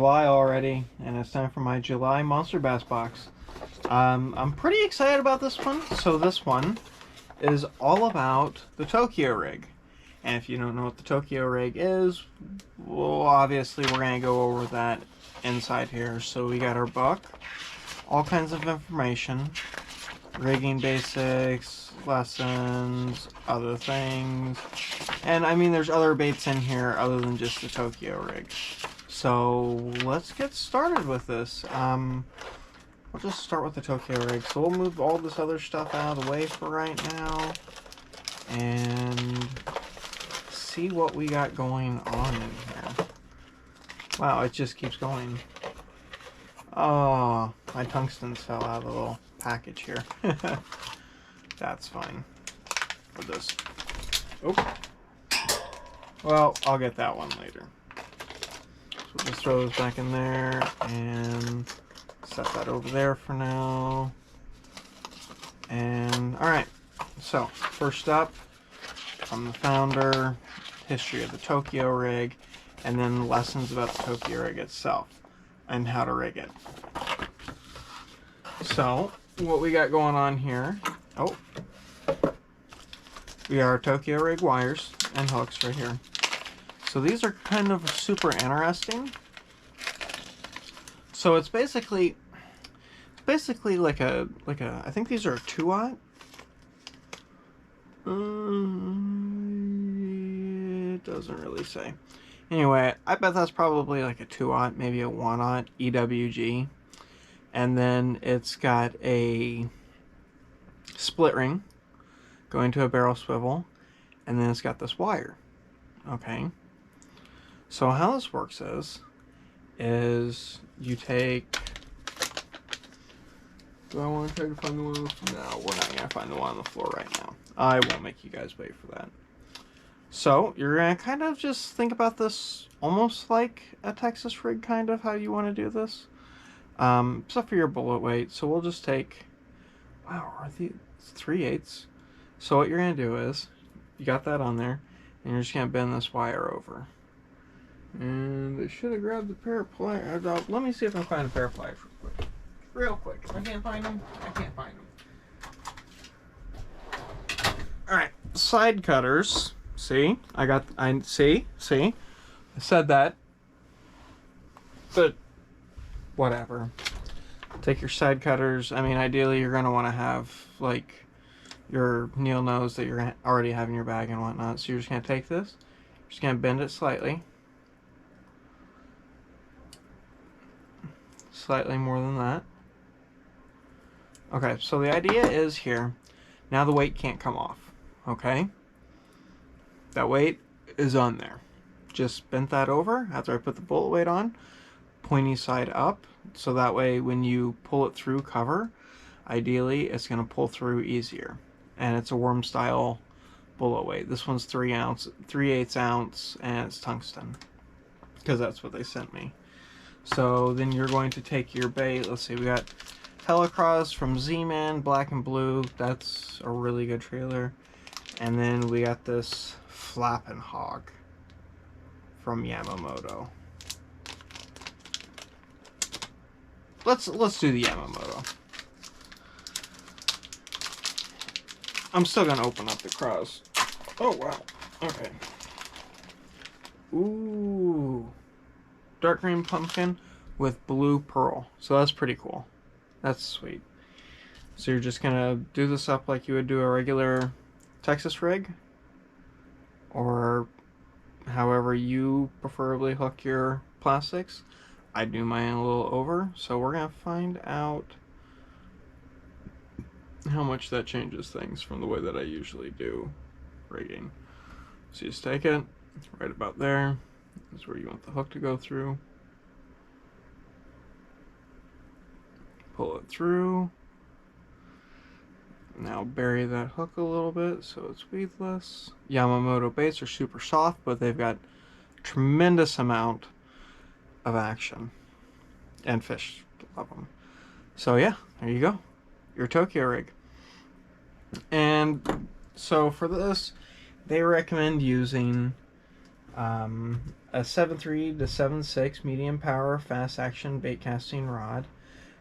July already, and it's time for my July Monsterbass box. I'm pretty excited about this one. So this one is all about the Tokyo rig. And if you don't know what the Tokyo rig is, well, obviously we're going to go over that inside here. So we got our book, all kinds of information, rigging basics, lessons, other things. And I mean, there's other baits in here other than just the Tokyo rig. So let's get started with this. We'll just start with the Tokyo rig. So we'll move all this other stuff out of the way for right now and see what we got going on in here. Wow, it just keeps going. Oh, my tungsten fell out of the little package here. That's fine for this. Oh, well, I'll get that one later. So we'll just throw those back in there and set that over there for now. And alright, so first up, from the founder, history of the Tokyo rig, and then lessons about the Tokyo rig itself and how to rig it. So what we got going on here, we are Tokyo rig wires and hooks right here. So these are kind of super interesting. So it's basically like a I think these are a 2-aught. It doesn't really say. Anyway, I bet that's probably like a 2-aught, maybe a 1-aught EWG. And then it's got a split ring going to a barrel swivel, and then it's got this wire. Okay. So how this works is you take... Do I want to try to find the one on the floor? No, we're not going to find the one on the floor right now. I won't make you guys wait for that. So you're going to kind of just think about this almost like a Texas rig, kind of how you want to do this. Except for your bullet weight. So we'll just take, wow, are these 3/8? So what you're going to do is, you got that on there, and you're just going to bend this wire over. And I should have grabbed the pair of pliers. Let me see if I can find a pair of pliers real quick. If I can't find them, I can't find them. Alright, side cutters. See? See? I said that. But, whatever. Take your side cutters. I mean, ideally you're going to want to have, like, your needle nose that you're already have in your bag and whatnot. So you're just going to take this. You're just going to bend it slightly. Slightly more than that. Okay, so the idea is here, now the weight can't come off, okay? That weight is on there. Just bent that over after I put the bullet weight on, pointy side up, so that way when you pull it through cover, ideally it's going to pull through easier. And it's a worm style bullet weight. This one's 3/8 ounce, and it's tungsten, because that's what they sent me. So then you're going to take your bait. Let's see, we got Helicross from Z-Man, black and blue. That's a really good trailer. And then we got this Flappin' Hog from Yamamoto. Let's do the Yamamoto. I'm still gonna open up the cross. Oh wow. Okay. Ooh. Dark green pumpkin with blue pearl. So that's pretty cool. That's sweet. So you're just gonna do this up like you would do a regular Texas rig, or however you preferably hook your plastics. I do mine a little over, so we're gonna find out how much that changes things from the way that I usually do rigging. So you just take it right about there. That's where you want the hook to go through. Pull it through. Now bury that hook a little bit so it's weedless. Yamamoto baits are super soft, but they've got tremendous amount of action. And fish love them. So yeah, there you go. Your Tokyo rig. And so for this, they recommend using A 7.3 to 7.6 medium power fast action bait casting rod,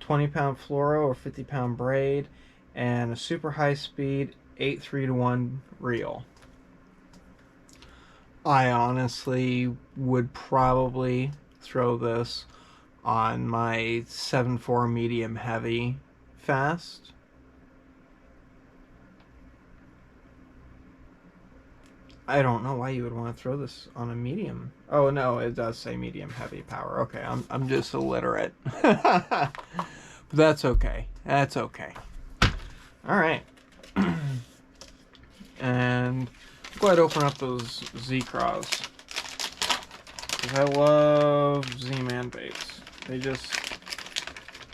20-pound fluoro or 50-pound braid, and a super high speed 8.3 to 1 reel. I honestly would probably throw this on my 7.4 medium heavy fast. I don't know why you would want to throw this on a medium. Oh no, it does say medium heavy power. Okay, I'm just illiterate. But that's okay. That's okay. All right. And go ahead and open up those Z-Craws. Because I love Z-Man baits. They just...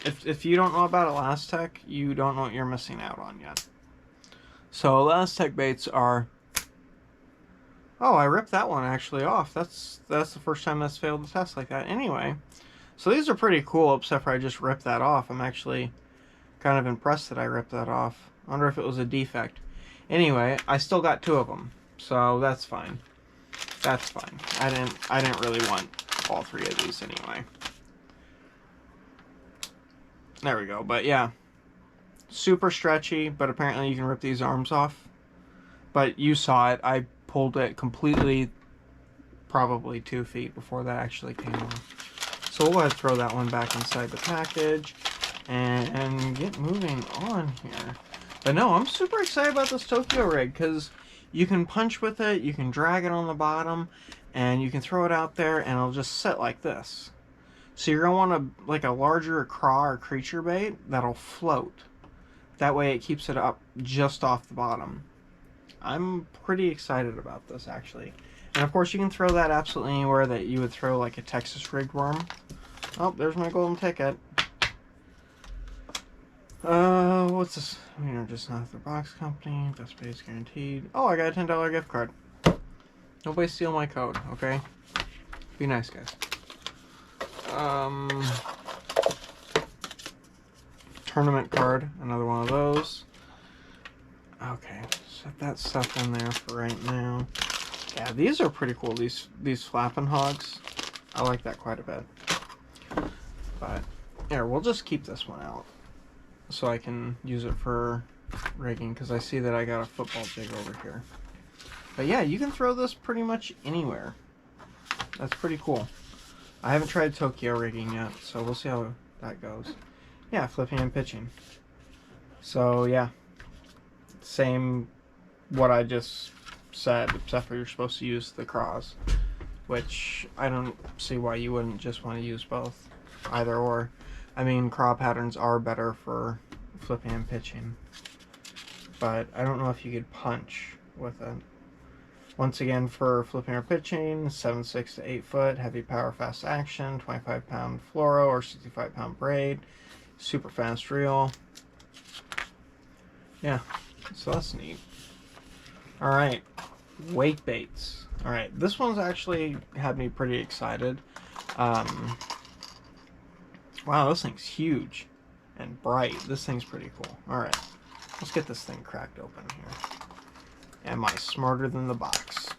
If you don't know about Elastec, you don't know what you're missing out on yet. So Elastec baits are... Oh, I ripped that one actually off. That's the first time that's failed the test like that. Anyway, so these are pretty cool, except for I just ripped that off. I'm actually kind of impressed that I ripped that off. I wonder if it was a defect. Anyway, I still got 2 of them, so that's fine. That's fine. I didn't really want all 3 of these anyway. There we go. But yeah, super stretchy, but apparently you can rip these arms off. But you saw it. I pulled it completely, probably 2 feet before that actually came off. So we'll go ahead and throw that one back inside the package and get moving on here. But no, I'm super excited about this Tokyo rig because you can punch with it, you can drag it on the bottom, and you can throw it out there and it'll just sit like this. So you're going to want like a larger craw or creature bait that'll float. That way it keeps it up just off the bottom. I'm pretty excited about this actually. And of course you can throw that absolutely anywhere that you would throw like a Texas rigged worm. Oh, there's my golden ticket. What's this? You know, just another box company. Best base guaranteed. Oh, I got a $10 gift card. Nobody steal my code, okay? Be nice, guys. Tournament card, another one of those. Okay, set that stuff in there for right now. Yeah, these are pretty cool. These flapping hogs. I like that quite a bit. But here, we'll just keep this one out so I can use it for rigging because I see that I got a football jig over here. But yeah, you can throw this pretty much anywhere. That's pretty cool. I haven't tried Tokyo rigging yet, so we'll see how that goes. Yeah, flipping and pitching. So yeah, same what I just said, except for you're supposed to use the craws, which I don't see why you wouldn't just want to use both, either or. I mean, craw patterns are better for flipping and pitching, but I don't know if you could punch with it. Once again, for flipping or pitching, 7.6 to 8 foot, heavy power, fast action, 25-pound fluoro or 65-pound braid, super fast reel. Yeah, so that's neat. Alright, wake baits. Alright, this one's actually had me pretty excited. Wow, this thing's huge and bright. This thing's pretty cool. Alright, let's get this thing cracked open here. Am I smarter than the box?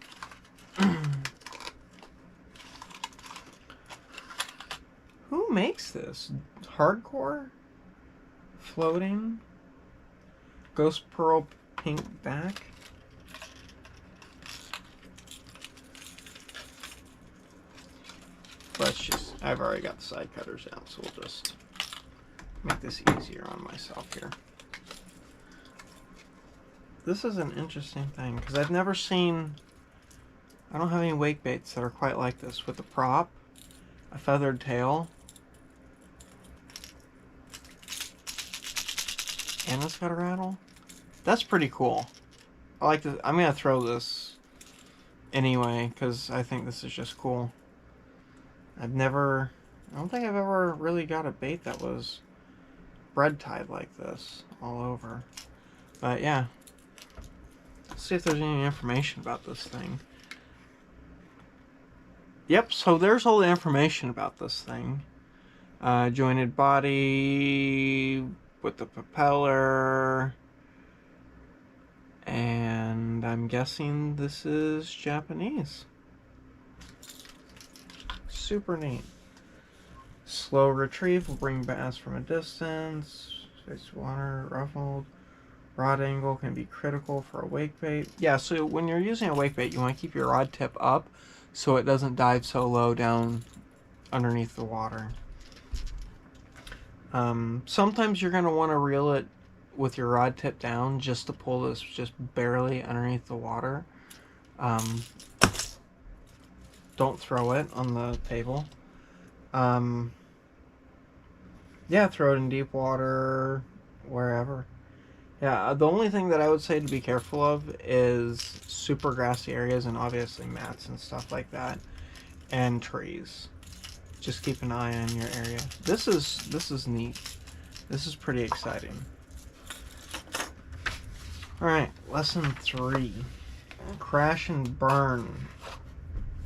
Who makes this? Hardcore? Floating? Ghost Pearl Pink Back? Let's just... I've already got the side cutters out, so we'll just make this easier on myself here. This is an interesting thing, because I've never seen... I don't have any wake baits that are quite like this, with a prop, a feathered tail, and it's got a rattle. That's pretty cool. I like this. I'm going to throw this anyway, because I think this is just cool. I don't think I've ever really got a bait that was bread tied like this all over. But yeah. Let's see if there's any information about this thing. Yep, so there's all the information about this thing. Jointed body with the propeller. And I'm guessing this is Japanese. super neat. Slow retrieve will bring bass from a distance. Space water, ruffled. Rod angle can be critical for a wake bait. Yeah, so when you're using a wake bait, you want to keep your rod tip up so it doesn't dive so low down underneath the water. Sometimes you're going to want to reel it with your rod tip down just to pull this just barely underneath the water. Don't throw it on the table. Yeah, throw it in deep water, wherever. Yeah, the only thing that I would say to be careful of is super grassy areas and obviously mats and stuff like that, and trees. Just keep an eye on your area. This is neat. This is pretty exciting. All right, lesson 3: crash and burn.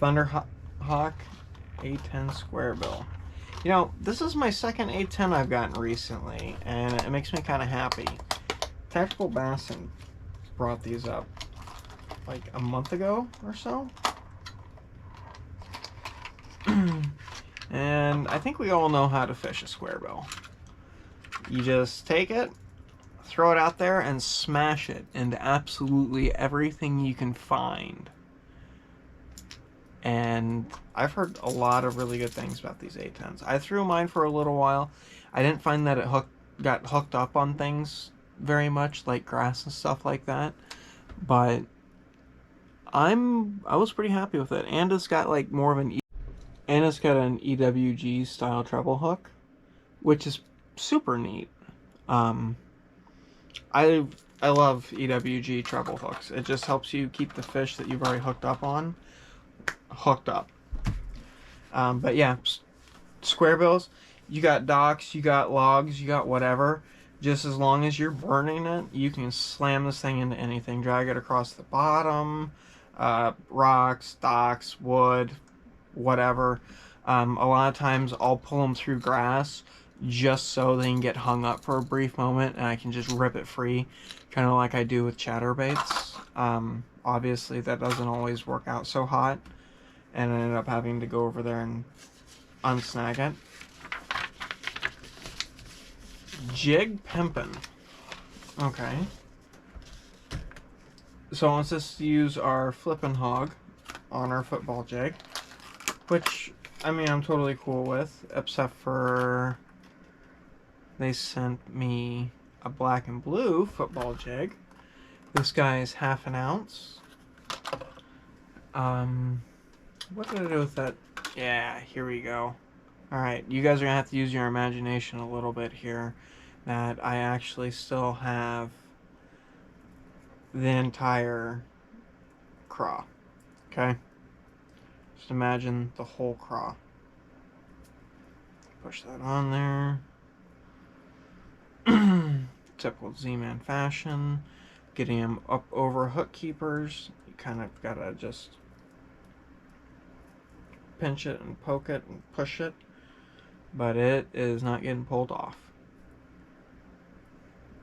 Thunderhawk A10 square bill. You know, this is my second A10 I've gotten recently, and it makes me kind of happy. Tactical Bassin brought these up like a month ago or so. And I think we all know how to fish a square bill. You just take it, throw it out there, and smash it into absolutely everything you can find. And I've heard a lot of really good things about these A10s. I threw mine for a little while. I didn't find that it got hooked up on things very much, like grass and stuff like that, but I was pretty happy with it. And it's got like more of an EWG style treble hook, which is super neat. I love EWG treble hooks. It just helps you keep the fish that you've already hooked up on hooked up. But yeah, square bills, you got docks, you got logs, you got whatever. Just as long as you're burning it, you can slam this thing into anything. Drag it across the bottom, rocks, docks, wood, whatever. A lot of times I'll pull them through grass just so they can get hung up for a brief moment and I can just rip it free, kind of like I do with chatterbaits. Obviously that doesn't always work out so hot, and I ended up having to go over there and unsnag it. Jig pimpin'. Okay. So I want us to use our flippin' hog on our football jig, which, I mean, I'm totally cool with, except for they sent me a black and blue football jig. This guy is 1/2 ounce. What did I do with that? Yeah, here we go. Alright, you guys are going to have to use your imagination a little bit here. That I actually still have the entire craw. Okay? Just imagine the whole craw. Push that on there. Typical Z-Man fashion. Getting him up over hook keepers. You kind of gotta just pinch it and poke it and push it. But it is not getting pulled off.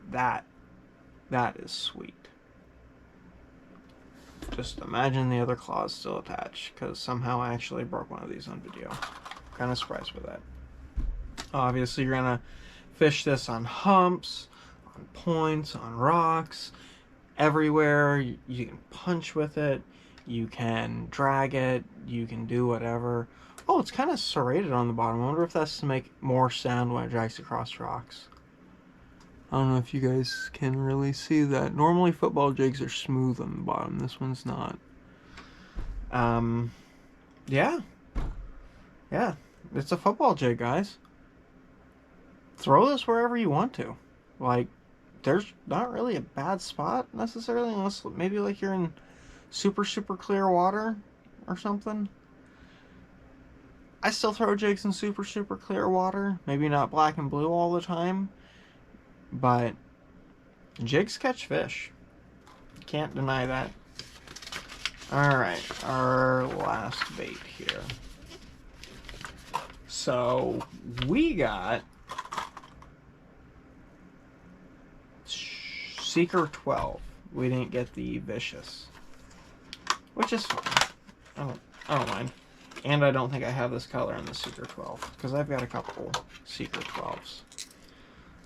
That is sweet. Just imagine the other claws still attached, because somehow I actually broke one of these on video. Kind of surprised with that. Obviously you're gonna fish this on humps, on points, on rocks, everywhere. You can punch with it, you can drag it, you can do whatever. Oh, it's kind of serrated on the bottom. I wonder if that's to make more sound when it drags across rocks. I don't know if you guys can really see that. Normally football jigs are smooth on the bottom. This one's not. Yeah. Yeah. It's a football jig, guys. Throw this wherever you want to. Like, there's not really a bad spot necessarily, unless maybe like you're in super clear water or something. I still throw jigs in super clear water. Maybe not black and blue all the time. But jigs catch fish. Can't deny that. Alright, our last bait here. So, we got Seeker 12. We didn't get the Vicious, which is fine. I don't mind. And I don't think I have this color in the Secret 12, because I've got a couple Secret 12s.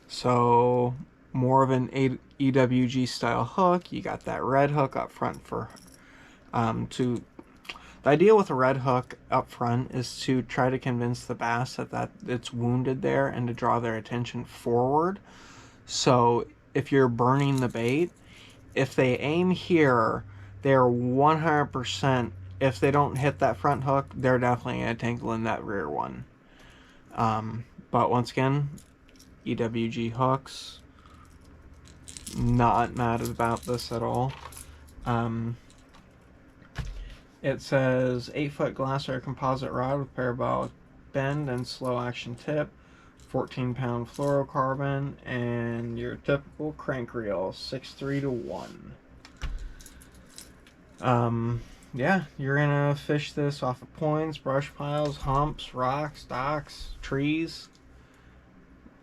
So, more of an EWG style hook. You got that red hook up front for, the idea with a red hook up front is to try to convince the bass that it's wounded there and to draw their attention forward. So, if you're burning the bait, if they aim here, they're 100%, if they don't hit that front hook, they're definitely going to tangle in that rear one. But once again, EWG hooks, not mad about this at all. It says 8-foot glassware composite rod with parabolic bend and slow action tip, 14-pound fluorocarbon, and your typical crank reel, 6.3 to 1. Yeah, you're gonna fish this off of points, brush piles, humps, rocks, docks, trees.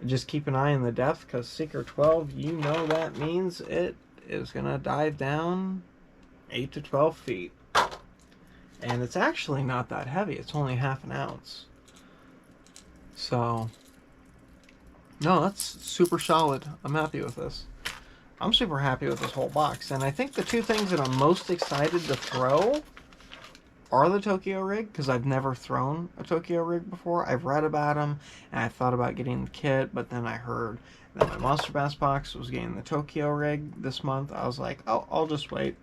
Just keep an eye on the depth, because Secret 12, you know that means it is gonna dive down 8 to 12 feet. And it's actually not that heavy. It's only half an ounce. So, no, that's super solid. I'm happy with this. I'm super happy with this whole box. And I think the two things that I'm most excited to throw are the Tokyo rig, because I've never thrown a Tokyo rig before. I've read about them, and I thought about getting the kit, but then I heard that my Monsterbass box was getting the Tokyo rig this month. I was like, oh, I'll just wait.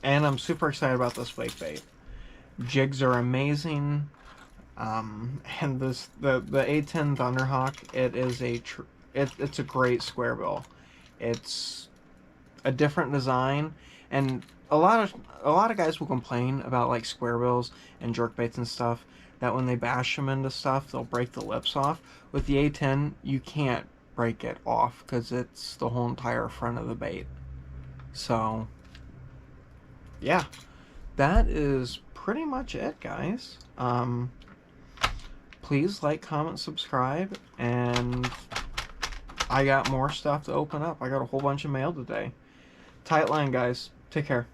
And I'm super excited about this wake bait. Jigs are amazing. And this the A10 Thunderhawk, it is it's a great square bill. It's a different design, and a lot of guys will complain about like square bills and jerkbaits and stuff, that when they bash them into stuff, they'll break the lips off. With the A10, you can't break it off because it's the whole entire front of the bait. So, yeah, that is pretty much it, guys. Please like, comment, subscribe, and I got more stuff to open up. I got a whole bunch of mail today. Tight line, guys. Take care.